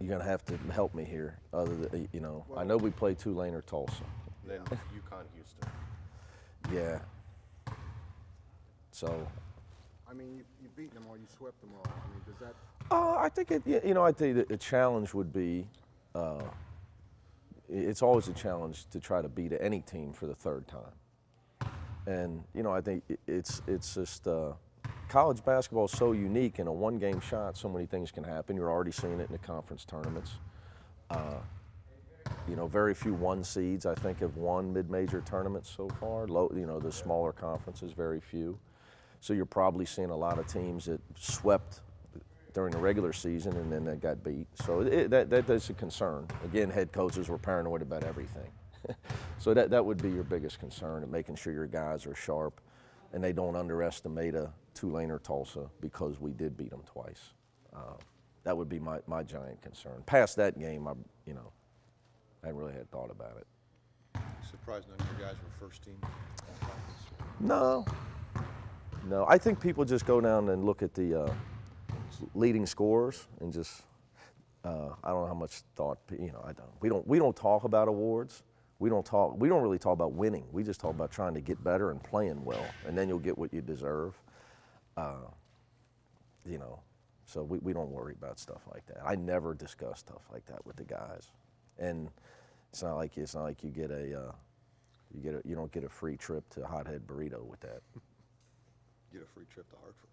You're going to have to help me here. Other than, I know we play Tulane or Tulsa. Then UConn, Houston. Yeah. So. I mean, you've beaten them all, you swept them all. I mean, does that? I think I think the challenge would be, it's always a challenge to try to beat any team for the third time. And, I think it's just, college basketball is so unique. In a one-game shot, so many things can happen. You're already seeing it in the conference tournaments. Very few one seeds, I think, have won mid-major tournaments so far. The smaller conferences, very few. So you're probably seeing a lot of teams that swept during the regular season and then they got beat. So that's a concern. Again, head coaches were paranoid about everything. So that would be your biggest concern, and making sure your guys are sharp and they don't underestimate a Tulane or Tulsa because we did beat them twice. That would be my giant concern. Past that game, I hadn't really had thought about it. Surprised none of your guys were first team all-conference? No, I think people just go down and look at the leading scorers and just I don't know how much thought I don't. We don't talk about awards. We don't really talk about winning. We just talk about trying to get better and playing well, and then you'll get what you deserve. So we don't worry about stuff like that. I never discuss stuff like that with the guys, and it's not like you get you don't get a free trip to Hothead Burrito with that. Get a free trip to Hartford.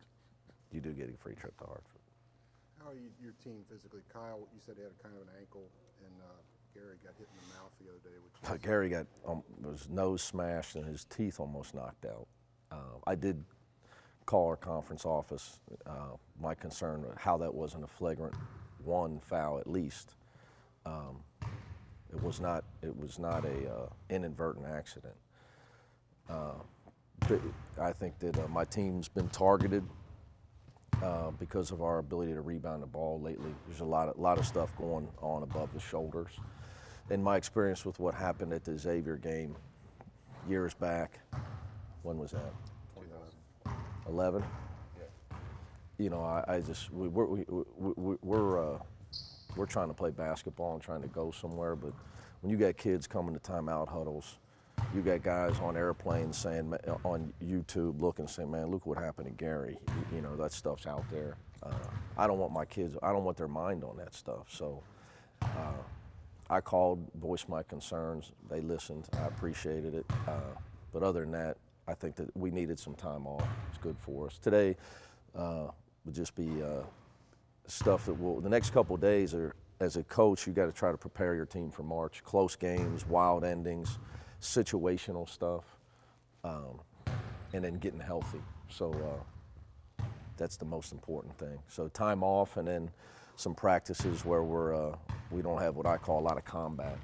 You do get a free trip to Hartford. How are your team physically? Kyle, you said he had kind of an ankle, and Gary got hit in the mouth the other day. Gary got his nose smashed and his teeth almost knocked out. I did call our conference office. My concern how that wasn't a flagrant one foul at least. It was not a inadvertent accident. I think that my team's been targeted because of our ability to rebound the ball lately. There's a lot of stuff going on above the shoulders. In my experience with what happened at the Xavier game years back, when was that? 2011. We're trying to play basketball and trying to go somewhere, but when you got kids coming to timeout huddles, you got guys on airplanes saying, on YouTube, looking and saying, man, look what happened to Gary. That stuff's out there. I don't want their mind on that stuff. So I called, voiced my concerns. They listened. I appreciated it. But other than that, I think that we needed some time off. It's good for us. Today would just be stuff that the next couple of days as a coach, you got to try to prepare your team for March. Close games, wild endings, situational stuff, and then getting healthy. So that's the most important thing. So time off, and then some practices where we don't have what I call a lot of combat,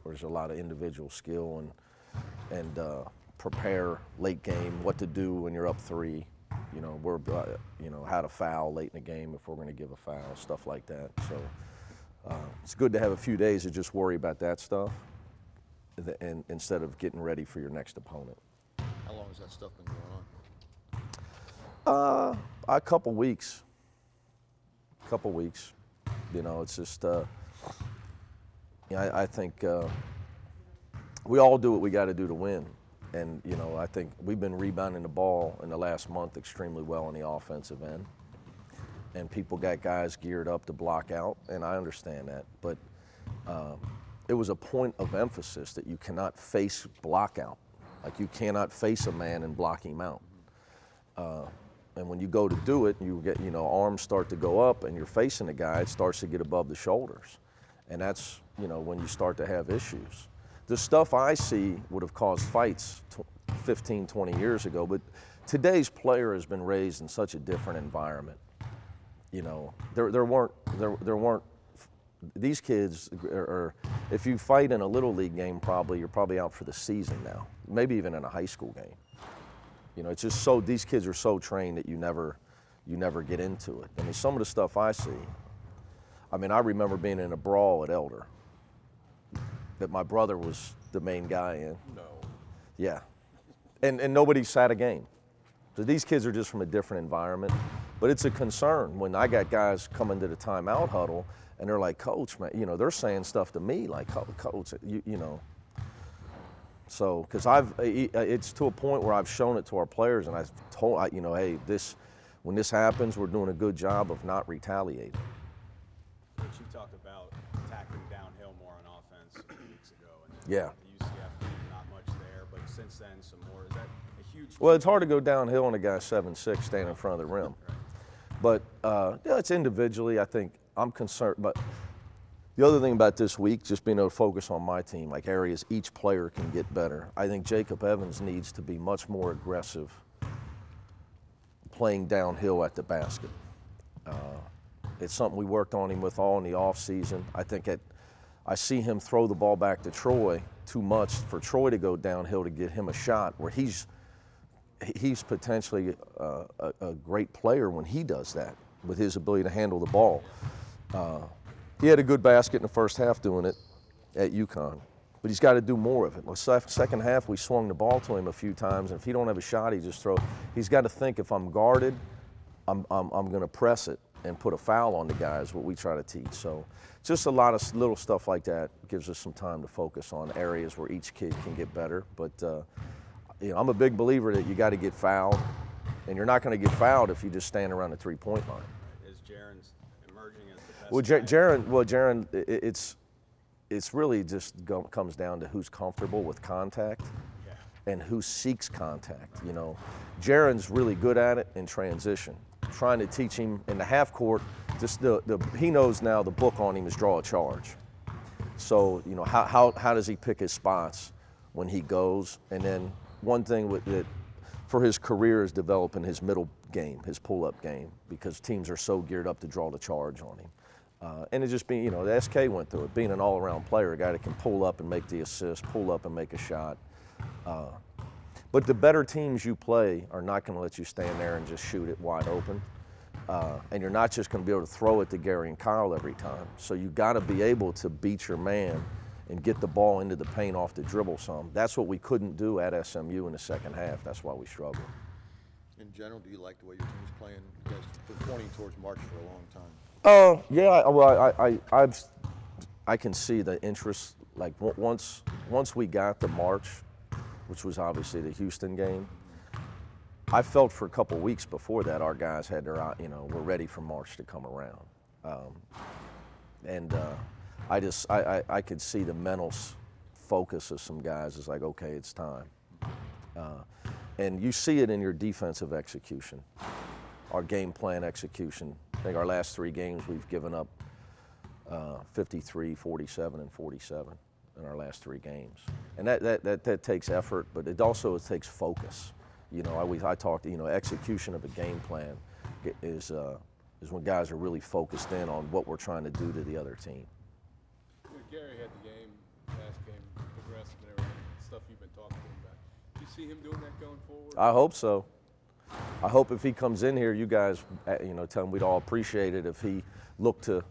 where there's a lot of individual skill and prepare late game, what to do when you're up 3, how to foul late in the game if we're going to give a foul, stuff like that. So it's good to have a few days to just worry about that stuff, and instead of getting ready for your next opponent. How long has that stuff been going on? A couple weeks. It's just, I think we all do what we got to do to win. And, I think we've been rebounding the ball in the last month extremely well on the offensive end. And people got guys geared up to block out, and I understand that. But it was a point of emphasis that you cannot face block out. Like, you cannot face a man and block him out. And when you go to do it, you get, arms start to go up and you're facing the guy, it starts to get above the shoulders. And that's, when you start to have issues. The stuff I see would have caused fights 15, 20 years ago, but today's player has been raised in such a different environment. There weren't, these kids are, if you fight in a little league game, you're probably out for the season now, maybe even in a high school game. It's just these kids are so trained that you never get into it. I mean, some of the stuff I see, I remember being in a brawl at Elder that my brother was the main guy in. No. Yeah. And nobody sat a game. So these kids are just from a different environment. But it's a concern when I got guys coming to the timeout huddle and they're like, Coach, man, you know, they're saying stuff to me like, Coach, you know. So, because it's to a point where I've shown it to our players and I've told, you know, hey, when this happens, we're doing a good job of not retaliating. But you talked about attacking downhill more on offense a few weeks ago. And Yeah. The UCF game, not much there, but since then, some more. Is that a huge? Well, it's hard to go downhill on a guy 7'6" standing in front of the rim. But yeah, it's individually, I think I'm concerned. But the other thing about this week, just being able to focus on my team, like areas each player can get better. I think Jacob Evans needs to be much more aggressive playing downhill at the basket. It's something we worked on him with all in the offseason. I think I see him throw the ball back to Troy too much for Troy to go downhill to get him a shot where he's potentially a great player when he does that with his ability to handle the ball. He had a good basket in the first half doing it at UConn, but he's got to do more of it. The second half, we swung the ball to him a few times, and if he don't have a shot, he just throws. He's got to think, if I'm guarded, I'm going to press it and put a foul on the guy is what we try to teach. So just a lot of little stuff like that gives us some time to focus on areas where each kid can get better. But you know, I'm a big believer that you got to get fouled, and you're not going to get fouled if you just stand around the three-point line. Is Jaron's emerging as the best? Well, Jaron, it's really just comes down to who's comfortable with contact and who seeks contact. You know, Jaron's really good at it in transition. Trying to teach him in the half court, just he knows now the book on him is draw a charge. So, you know, how does he pick his spots when he goes? And then one thing that for his career is developing his middle game, his pull-up game, because teams are so geared up to draw the charge on him. And it just being, you know, the SK went through it, being an all-around player, a guy that can pull up and make the assist, pull up and make a shot. But the better teams you play are not going to let you stand there and just shoot it wide open. And you're not just going to be able to throw it to Gary and Kyle every time. So you got to be able to beat your man and get the ball into the paint off the dribble some. That's what we couldn't do at SMU in the second half. That's why we struggled. In general, do you like the way your team's playing? You guys have been pointing towards March for a long time. Yeah. Well, I can see the interest. Like once we got to March, which was obviously the Houston game, I felt for a couple weeks before that our guys had their, you know, were ready for March to come around, I could see the mental focus of some guys is like, okay, it's time, and you see it in your defensive execution, our game plan execution. I think our last three games we've given up 53, 47, and 47 in our last three games, and that takes effort, but it also takes focus. You know, I talked, you know, execution of a game plan is when guys are really focused in on what we're trying to do to the other team. You know, Gary had the game, last game, progressive and everything, stuff you've been talking to him about. Do you see him doing that going forward? I hope so. I hope if he comes in here, you guys, you know, tell him we'd all appreciate it if he looked to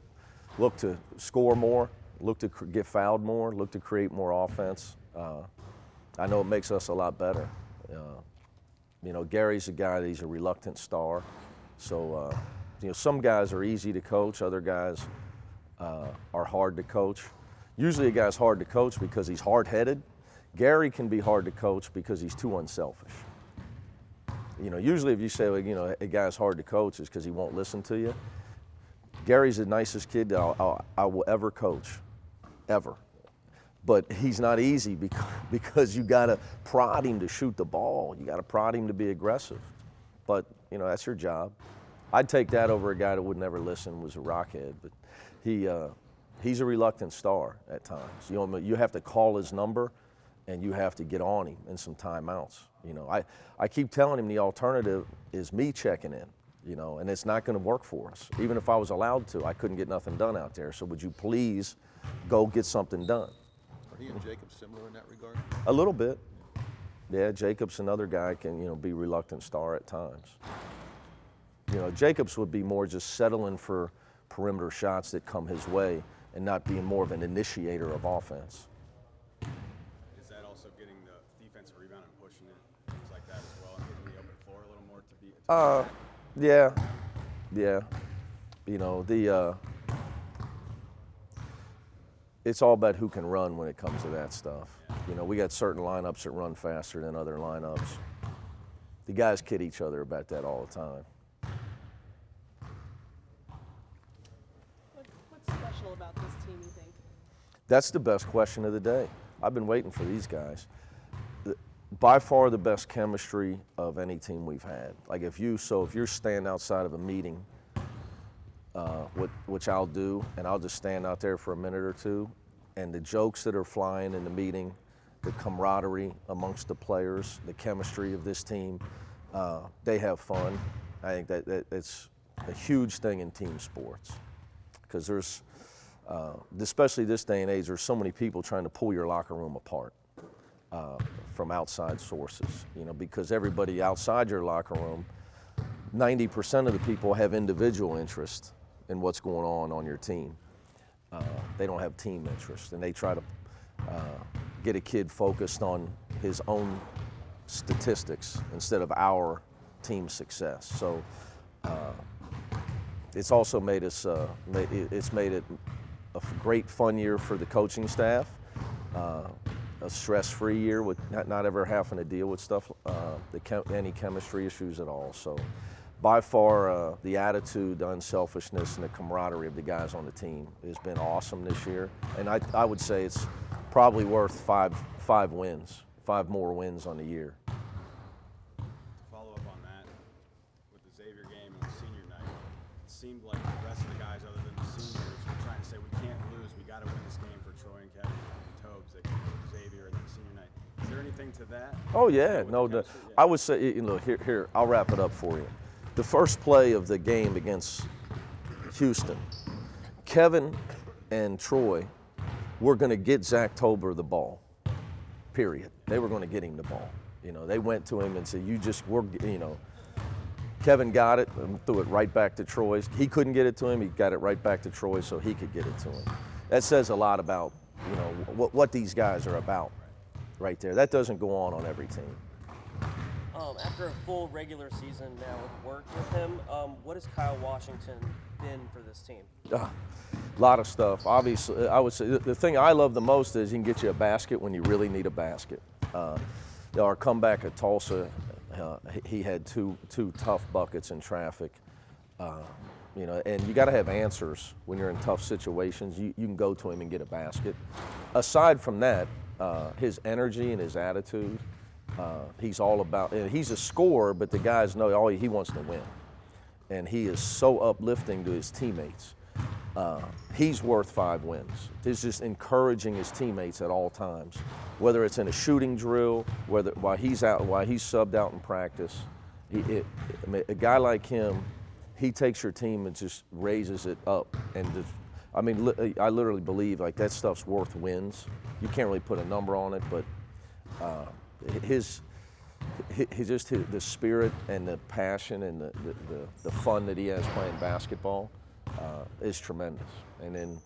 score more, look to get fouled more, look to create more offense. I know it makes us a lot better. You know, Gary's a guy that he's a reluctant star. So, you know, some guys are easy to coach, other guys are hard to coach. Usually a guy's hard to coach because he's hard-headed. Gary can be hard to coach because he's too unselfish. You know, usually if you say, well, you know, a guy's hard to coach, it's because he won't listen to you. Gary's the nicest kid that I will ever coach, ever. But he's not easy because you got to prod him to shoot the ball. You got to prod him to be aggressive. But, you know, that's your job. I'd take that over a guy that would never listen, was a rockhead. But he's a reluctant star at times. You know, you have to call his number, and you have to get on him in some timeouts. You know, I keep telling him the alternative is me checking in, you know, and it's not going to work for us. Even if I was allowed to, I couldn't get nothing done out there. So would you please go get something done? Are he and Jacob similar in that regard? A little bit. Yeah, Jacob's another guy can, you know, be reluctant star at times. You know, Jacobs would be more just settling for perimeter shots that come his way and not being more of an initiator of offense. Is that also getting the defensive rebound and pushing it, things like that as well, and getting the open floor a little more to be? Yeah. Yeah, you know, it's all about who can run when it comes to that stuff. You know, we got certain lineups that run faster than other lineups. The guys kid each other about that all the time. What's special about this team, you think? That's the best question of the day. I've been waiting for these guys. By far the best chemistry of any team we've had. Like if you're standing outside of a meeting, which I'll do, and I'll just stand out there for a minute or two, and the jokes that are flying in the meeting, the camaraderie amongst the players, the chemistry of this team, they have fun. I think that it's a huge thing in team sports, because there's, especially this day and age, there's so many people trying to pull your locker room apart from outside sources, you know, because everybody outside your locker room, 90% of the people have individual interest in what's going on your team. They don't have team interest, and they try to get a kid focused on his own statistics instead of our team success. So it's also made us, it's made it a great fun year for the coaching staff, a stress-free year with not ever having to deal with stuff, any chemistry issues at all. So by far, the attitude, the unselfishness, and the camaraderie of the guys on the team has been awesome this year. And I would say it's probably worth five wins, 5 more wins on the year. To follow up on that, with the Xavier game and the senior night, it seemed like the rest of the guys other than the seniors were trying to say, we can't lose, we got to win this game for Troy and Kevin and Tobes, that Xavier and then senior night. Is there anything to that? Oh yeah, With no, the chemistry? Yeah. I would say, you know, here, I'll wrap it up for you. The first play of the game against Houston, Kevin and Troy were going to get Zach Tober the ball, period. They were going to get him the ball. You know, they went to him and said, Kevin got it and threw it right back to Troy. He couldn't get it to him. He got it right back to Troy so he could get it to him. That says a lot about, you know, what these guys are about right there. That doesn't go on every team. After a full regular season now with work with him, what has Kyle Washington been for this team? A lot of stuff. Obviously, I would say the thing I love the most is he can get you a basket when you really need a basket. Our comeback at Tulsa, he had two tough buckets in traffic. You know, and you got to have answers when you're in tough situations. You can go to him and get a basket. Aside from that, his energy and his attitude, he's all about. He's a scorer, but the guys know he wants to win, and he is so uplifting to his teammates. He's worth 5 wins. He's just encouraging his teammates at all times, whether it's in a shooting drill, while he's subbed out in practice. A guy like him, he takes your team and just raises it up. And I literally believe like that stuff's worth wins. You can't really put a number on it, but the spirit and the passion and the fun that he has playing basketball is tremendous. And then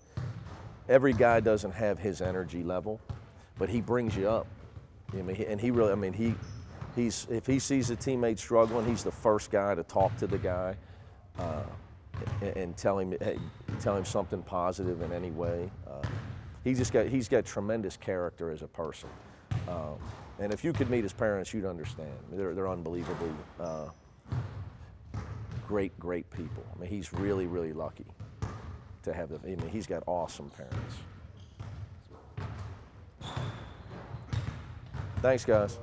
every guy doesn't have his energy level, but he brings you up. He's if he sees a teammate struggling, he's the first guy to talk to the guy and tell him something positive in any way. He's got tremendous character as a person. And if you could meet his parents, you'd understand. They're unbelievably great people. I mean, he's really, really lucky to have them. I mean, he's got awesome parents. Thanks, guys.